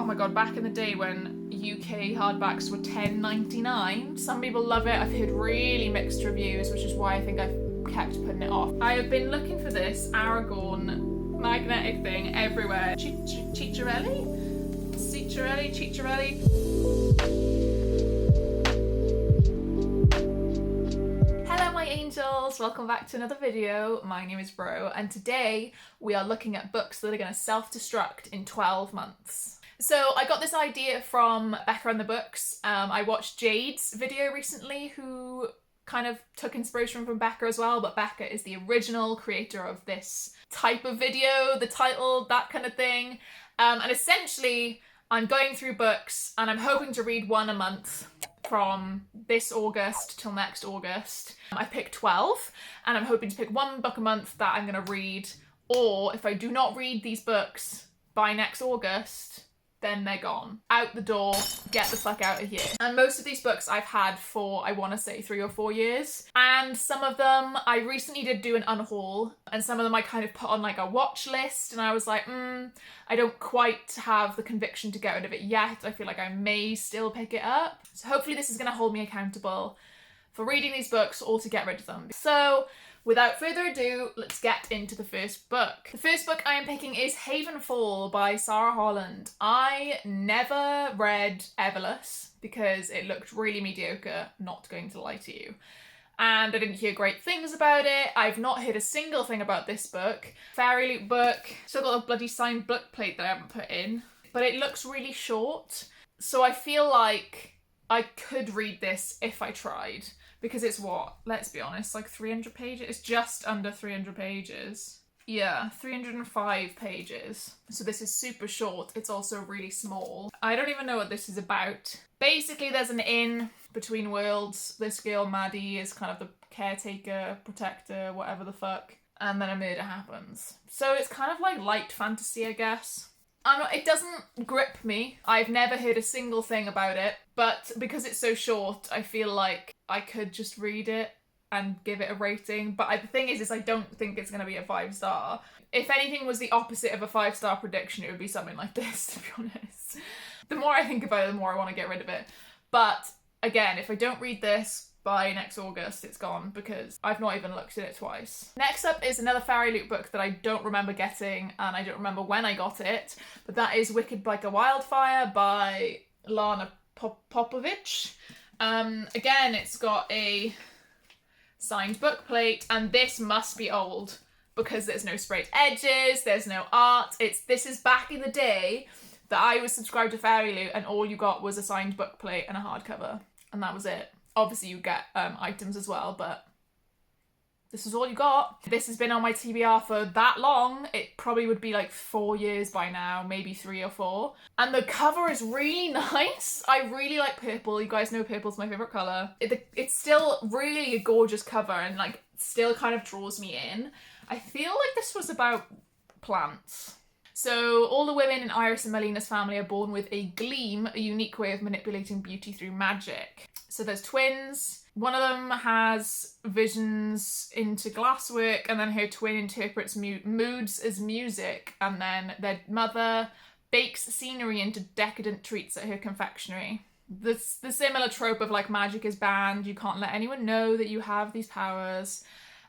Oh my god, back in the day when UK hardbacks were $10.99. Some people love it. I've heard really mixed reviews, which is why I think I've kept putting it off. I have been looking for this Aragon magnetic thing everywhere. Cicciarelli? Hello my angels, welcome back to another video. My name is Bro and today we are looking at books that are going to self-destruct in 12 months. So I got this idea from Becca and the Books. I watched Jade's video recently who kind of took inspiration from Becca as well, but Becca is the original creator of this type of video, the title, that kind of thing. And essentially I'm going through books and I'm hoping to read one a month from this August till next August. I picked 12 and I'm hoping to pick one book a month that I'm going to read, or if I do not read these books by next August, then they're gone. Out the door, get the fuck out of here. And most of these books I've had for, I want to say 3 or 4 years. And some of them I recently did do an unhaul, and some of them I kind of put on like a watch list, and I was like, I don't quite have the conviction to get rid of it yet. I feel like I may still pick it up. So hopefully this is going to hold me accountable for reading these books or to get rid of them. So without further ado, let's get into the first book. The first book I am picking is Havenfall by Sarah Holland. I never read Everless because it looked really mediocre, not going to lie to you. And I didn't hear great things about it. I've not heard a single thing about this book. Fairy Loot book. Still got a bloody signed book plate that I haven't put in. But it looks really short. So I feel like I could read this if I tried. Because it's what? Let's be honest, like 300 pages? It's just under 300 pages. Yeah, 305 pages. So this is super short. It's also really small. I don't even know what this is about. Basically, there's an inn between worlds. This girl, Maddie, is kind of the caretaker, protector, whatever the fuck. And then a murder happens. So it's kind of like light fantasy, I guess. It doesn't grip me. I've never heard a single thing about it, but because it's so short, I feel like I could just read it and give it a rating. But the thing is I don't think it's going to be a 5-star. If anything was the opposite of a 5-star prediction, it would be something like this, to be honest. The more I think about it, the more I want to get rid of it. But again, if I don't read this by next August, it's gone because I've not even looked at it twice. Next up is another Fairy Loot book that I don't remember getting and I don't remember when I got it, but that is Wicked Like a Wildfire by Lana Popovich. Again, it's got a signed book plate and this must be old because there's no sprayed edges, there's no art. This is back in the day that I was subscribed to Fairy Loot and all you got was a signed book plate and a hardcover and that was it. Obviously you get items as well, but this is all you got. This has been on my TBR for that long. It probably would be like 4 years by now, maybe 3 or 4. And the cover is really nice. I really like purple. You guys know purple's my favourite colour. It's still really a gorgeous cover and like still kind of draws me in. I feel like this was about plants. So all the women in Iris and Melina's family are born with a gleam, a unique way of manipulating beauty through magic. So there's twins. One of them has visions into glasswork and then her twin interprets moods as music, and then their mother bakes scenery into decadent treats at her confectionery. The similar trope of like magic is banned, you can't let anyone know that you have these powers.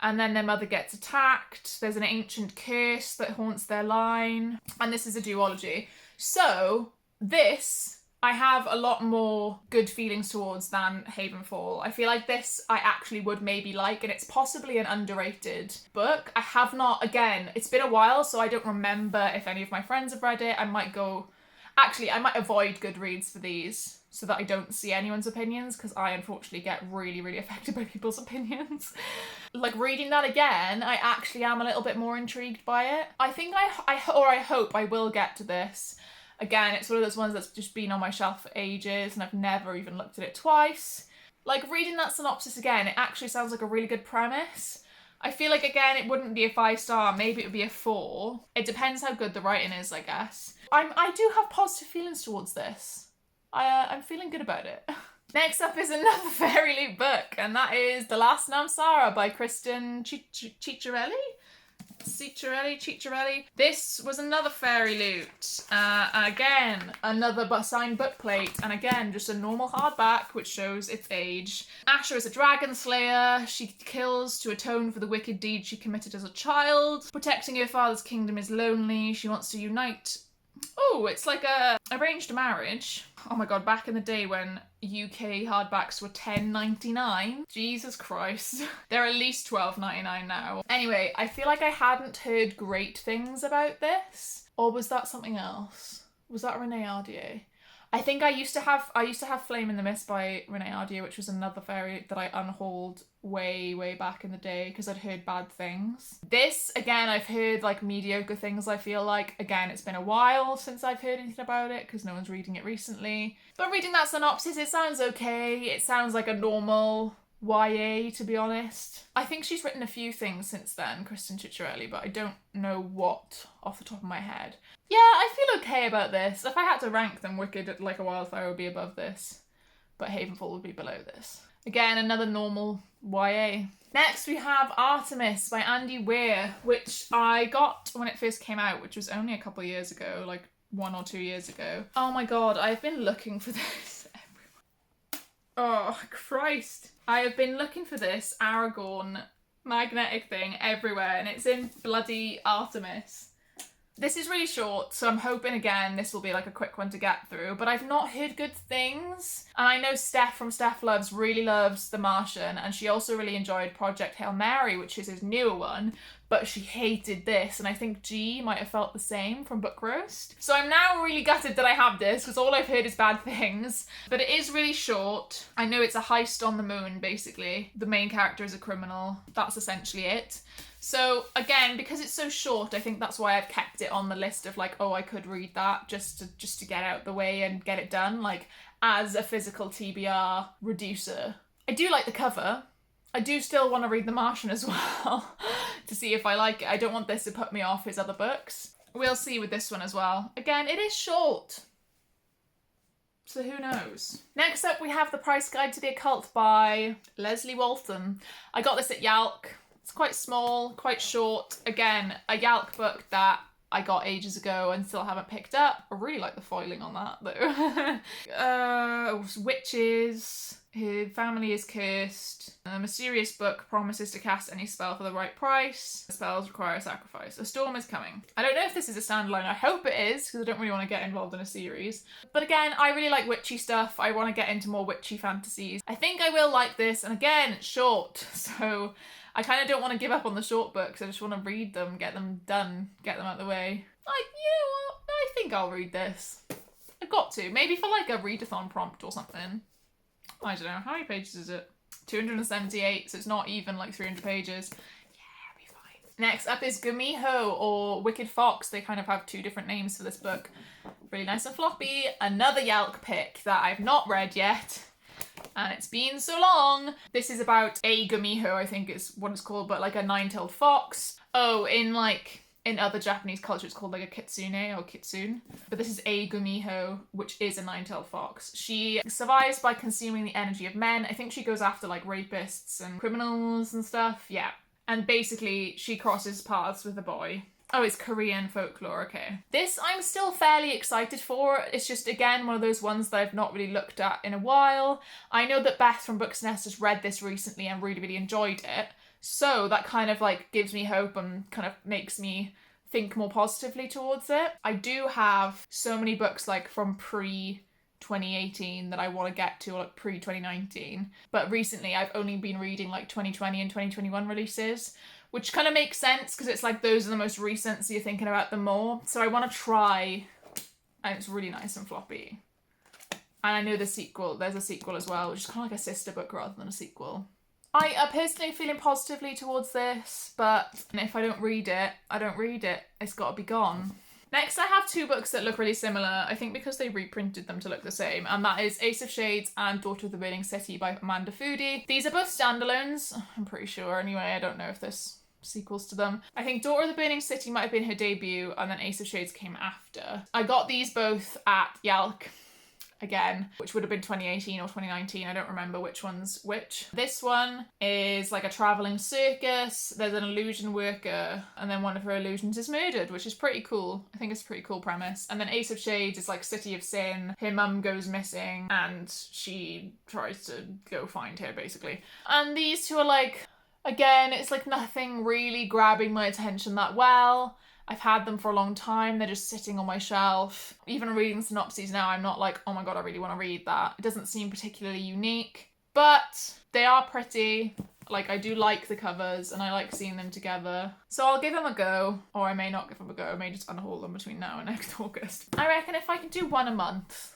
And then their mother gets attacked. There's an ancient curse that haunts their line. And this is a duology. So this I have a lot more good feelings towards than Havenfall. I feel like this I actually would maybe like, and it's possibly an underrated book. I have not, again, it's been a while, so I don't remember if any of my friends have read it. I might avoid Goodreads for these so that I don't see anyone's opinions, because I unfortunately get really, really affected by people's opinions. Like reading that again, I actually am a little bit more intrigued by it. I think I hope I will get to this. Again, it's one of those ones that's just been on my shelf for ages and I've never even looked at it twice. Like reading that synopsis again, it actually sounds like a really good premise. I feel like, again, it wouldn't be a 5-star, maybe it would be a 4. It depends how good the writing is, I guess. I do have positive feelings towards this. I'm feeling good about it. Next up is another Fairy Loot book, and that is The Last Namsara by Kristen Cicciarelli? Cicciarelli. This was another fairy loot. Again, another signed book plate. And again, just a normal hardback, which shows its age. Asher is a dragon slayer. She kills to atone for the wicked deed she committed as a child. Protecting her father's kingdom is lonely. She wants to unite. Oh, it's like a arranged marriage. Oh my god, back in the day when UK hardbacks were $10.99. Jesus Christ. They're at least $12.99 now. Anyway, I feel like I hadn't heard great things about this. Or was that something else? Was that Renee Ardier? I think I used to have Flame in the Mist by Renee Ardier, which was another fairy that I unhauled way back in the day because I'd heard bad things. This, again, I've heard like mediocre things, I feel like. Again, it's been a while since I've heard anything about it because no one's reading it recently. But reading that synopsis, it sounds okay. It sounds like a normal YA, to be honest. I think she's written a few things since then, Kristen Cicciarelli, but I don't know what off the top of my head. Yeah, I feel okay about this. If I had to rank them, Wicked Like a Wildfire would be above this, but Havenfall would be below this. Again, another normal YA. Next we have Artemis by Andy Weir, which I got when it first came out, which was only a couple of years ago, like 1 or 2 years ago. Oh my god, I've been looking for this everywhere. Oh, Christ. I have been looking for this Aragorn magnetic thing everywhere, and it's in bloody Artemis. This is really short, so I'm hoping, again, this will be like a quick one to get through, but I've not heard good things. And I know Steph from Steph Loves really loves The Martian, and she also really enjoyed Project Hail Mary, which is his newer one, but she hated this, and I think G might have felt the same from Book Roast. So I'm now really gutted that I have this, because all I've heard is bad things. But it is really short. I know it's a heist on the moon, basically. The main character is a criminal. That's essentially it. So again, because it's so short, I think that's why I've kept it on the list of like, oh, I could read that just to get out the way and get it done, like as a physical TBR reducer. I do like the cover. I do still want to read The Martian as well to see if I like it. I don't want this to put me off his other books. We'll see with this one as well. Again, it is short, so who knows? Next up, we have The Price Guide to the Occult by Leslie Walton. I got this at Yalc. It's quite small, quite short. Again, a Yalc book that I got ages ago and still haven't picked up. I really like the foiling on that though. Witches. Her family is cursed. A mysterious book promises to cast any spell for the right price. The spells require a sacrifice. A storm is coming. I don't know if this is a standalone. I hope it is, because I don't really want to get involved in a series. But again, I really like witchy stuff. I want to get into more witchy fantasies. I think I will like this. And again, it's short. So I kind of don't want to give up on the short books. I just want to read them, get them done, get them out of the way. Like, you know what? I think I'll read this. I've got to. Maybe for like a readathon prompt or something. I don't know. How many pages is it? 278, so it's not even like 300 pages. Yeah, it'll be fine. Next up is Gamiho or Wicked Fox. They kind of have two different names for this book. Really nice and floppy. Another Yalc pick that I've not read yet. And it's been so long. This is about a gamiho, I think is what it's called, but like a nine-tailed fox. Oh, in other Japanese culture, it's called like a kitsune or kitsune. But this is a gamiho, which is a nine-tailed fox. She survives by consuming the energy of men. I think she goes after like rapists and criminals and stuff. Yeah. And basically, she crosses paths with a boy. Oh, it's Korean folklore, okay. This I'm still fairly excited for. It's just, again, one of those ones that I've not really looked at in a while. I know that Beth from Books Nest has read this recently and really enjoyed it. So that kind of like gives me hope and kind of makes me think more positively towards it. I do have so many books like from pre-2018 that I want to get to, like pre-2019. But recently I've only been reading like 2020 and 2021 releases, which kind of makes sense because it's like those are the most recent, so you're thinking about them more. So I want to try, and it's really nice and floppy. And I know there's a sequel as well, which is kind of like a sister book rather than a sequel. I am personally feeling positively towards this, but if I don't read it, I don't read it. It's got to be gone. Next, I have two books that look really similar, I think because they reprinted them to look the same, and that is Ace of Shades and Daughter of the Burning City by Amanda Foody. These are both standalones, I'm pretty sure anyway. I don't know if there's sequels to them. I think Daughter of the Burning City might have been her debut, and then Ace of Shades came after. I got these both at Yalc. again, which would have been 2018 or 2019. I don't remember which one's which. This one is like a traveling circus. There's an illusion worker, and then one of her illusions is murdered, which is pretty cool. I think it's a pretty cool premise. And then Ace of Shades is like City of Sin. Her mum goes missing and she tries to go find her, basically. And these two are like, again, it's like nothing really grabbing my attention that well. I've had them for a long time. They're just sitting on my shelf. Even reading synopses now, I'm not like, oh my god, I really want to read that. It doesn't seem particularly unique, but they are pretty. Like, I do like the covers and I like seeing them together. So I'll give them a go, or I may not give them a go. I may just unhaul them between now and next August. I reckon if I can do one a month,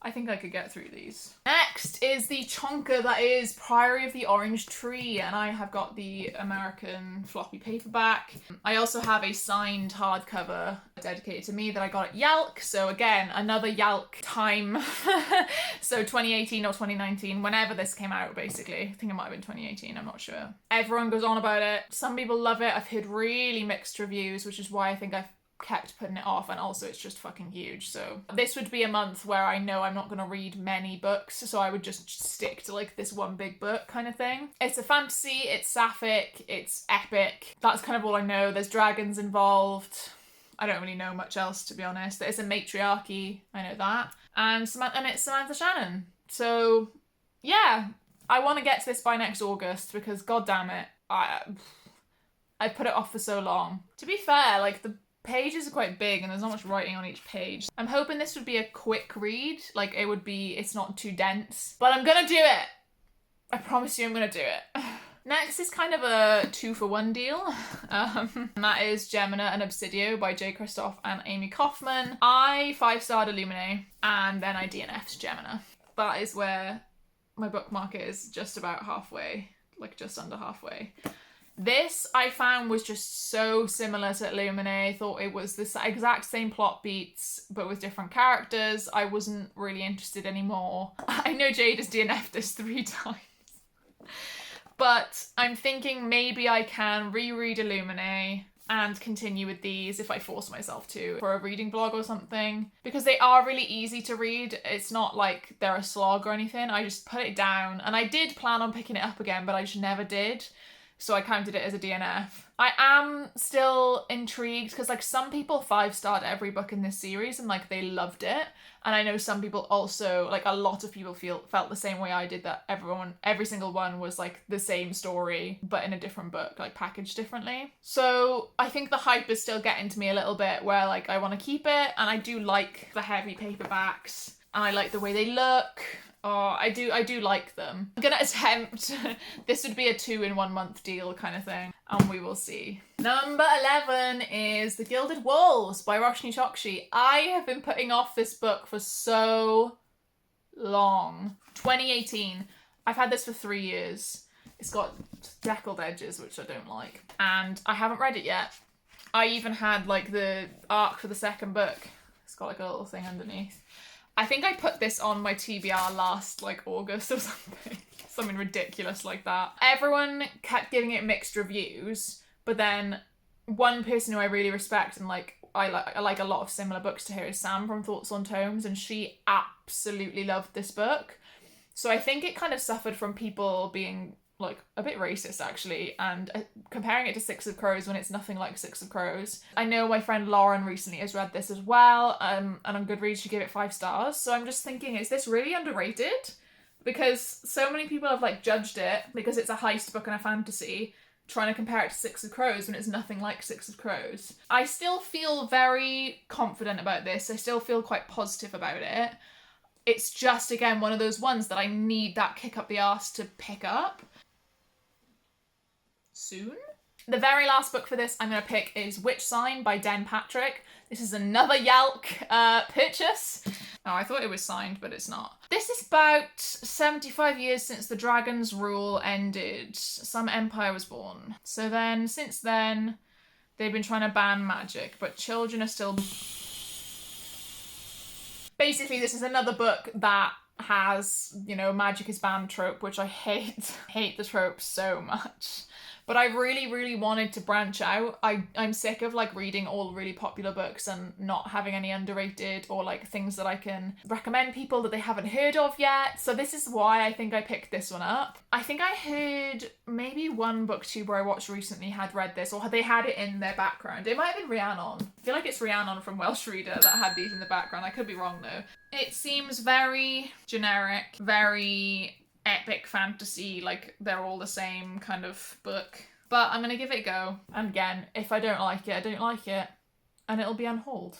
I think I could get through these. Next is the chonker that is Priory of the Orange Tree, and I have got the American floppy paperback. I also have a signed hardcover dedicated to me that I got at Yelk, so again, another Yelk time. So 2018 or 2019, whenever this came out, basically. I think it might have been 2018, I'm not sure. Everyone goes on about it. Some people love it. I've heard really mixed reviews, which is why I think I've kept putting it off, and also it's just fucking huge. So this would be a month where I know I'm not going to read many books, so I would just stick to like this one big book kind of thing. It's a fantasy, it's sapphic, it's epic. That's kind of all I know. There's dragons involved. I don't really know much else, to be honest. It's a matriarchy, I know that. And it's Samantha Shannon. So yeah, I want to get to this by next August because god damn it, I put it off for so long. To be fair, like the pages are quite big and there's not much writing on each page. I'm hoping this would be a quick read, like it's not too dense, but I'm gonna do it. I promise you I'm gonna do it. Next is kind of a 2-for-1 deal. And that is Gemina and Obsidio by J. Kristoff and Amy Kaufman. I 5-starred Illuminae and then I DNF'd Gemina. That is where my bookmark is, just about halfway, like just under halfway. This I found was just so similar to Illuminae. I thought it was the exact same plot beats, but with different characters. I wasn't really interested anymore. I know Jade has DNF'd this 3 times. But I'm thinking maybe I can reread Illuminae and continue with these if I force myself to for a reading vlog or something. Because they are really easy to read. It's not like they're a slog or anything. I just put it down. And I did plan on picking it up again, but I just never did. So I counted it as a DNF. I am still intrigued because like some people 5-starred every book in this series and like they loved it. And I know some people also, like a lot of people felt the same way I did, that every single one was like the same story, but in a different book, like packaged differently. So I think the hype is still getting to me a little bit where like I want to keep it, and I do like the heavy paperbacks and I like the way they look. Oh, I do like them. I'm gonna attempt, this would be a 2-in-1 month deal kind of thing, and we will see. Number 11 is The Gilded Walls by Roshni Chokshi. I have been putting off this book for so long. 2018. I've had this for 3 years. It's got deckled edges, which I don't like, and I haven't read it yet. I even had like the arc for the second book. It's got like a little thing underneath. I think I put this on my TBR last like August or something. Something ridiculous like that. Everyone kept giving it mixed reviews, but then one person who I really respect and like I like a lot of similar books to her is Sam from Thoughts on Tomes, and she absolutely loved this book. So I think it kind of suffered from people being like a bit racist actually, and comparing it to Six of Crows when it's nothing like Six of Crows. I know my friend Lauren recently has read this as well, and on Goodreads she gave it 5 stars. So I'm just thinking, is this really underrated? Because so many people have like judged it because it's a heist book and a fantasy, trying to compare it to Six of Crows when it's nothing like Six of Crows. I still feel very confident about this. I still feel quite positive about it. It's just, again, one of those ones that I need that kick up the arse to pick up soon. The very last book for this I'm going to pick is Witch Sign by Den Patrick. This is another Yelk purchase. Oh, I thought it was signed, but it's not. This is about 75 years since the dragon's rule ended. Some empire was born. So then, since then, they've been trying to ban magic, but children are still... Basically, this is another book that has, you know, magic is banned trope, which I hate. I hate the trope so much. but I really wanted to branch out. I'm sick of like reading all really popular books and not having any underrated or like things that I can recommend people that they haven't heard of yet. So this is why I think I picked this one up. I think I heard maybe one booktuber I watched recently had read this, or they had it in their background. It might have been Rhiannon. I feel like it's Rhiannon from Welsh Reader that had these in the background. I could be wrong though. It seems very generic, very epic fantasy, like they're all the same kind of book. But I'm gonna give it a go. And again, if I don't like it, I don't like it. And it'll be on hold.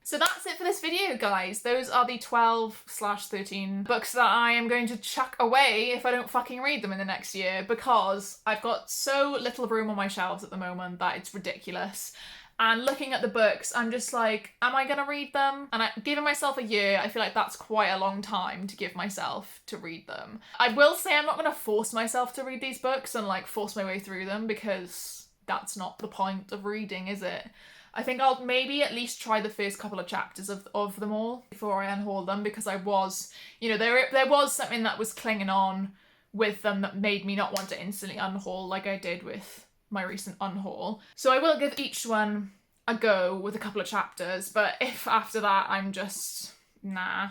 So that's it for this video, guys. Those are the 12/13 books that I am going to chuck away if I don't fucking read them in the next year, because I've got so little room on my shelves at the moment that it's ridiculous. And looking at the books, I'm just like, am I gonna read them? And giving myself a year, I feel like that's quite a long time to give myself to read them. I will say I'm not gonna force myself to read these books and like force my way through them, because that's not the point of reading, is it? I think I'll maybe at least try the first couple of chapters of them all before I unhaul them, because I was, you know, there was something that was clinging on with them that made me not want to instantly unhaul like I did with my recent unhaul. So I will give each one a go with a couple of chapters, but if after that I'm just, nah,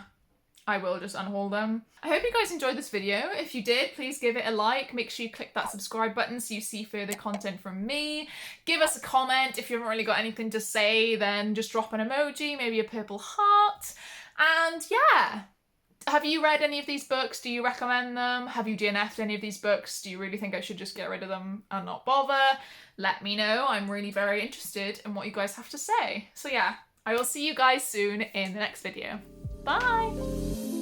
I will just unhaul them. I hope you guys enjoyed this video. If you did, please give it a like. Make sure you click that subscribe button so you see further content from me. Give us a comment. If you haven't really got anything to say, then just drop an emoji, maybe a purple heart. And yeah. Have you read any of these books? Do you recommend them? Have you DNF'd any of these books? Do you really think I should just get rid of them and not bother? Let me know. I'm really very interested in what you guys have to say. So yeah, I will see you guys soon in the next video. Bye!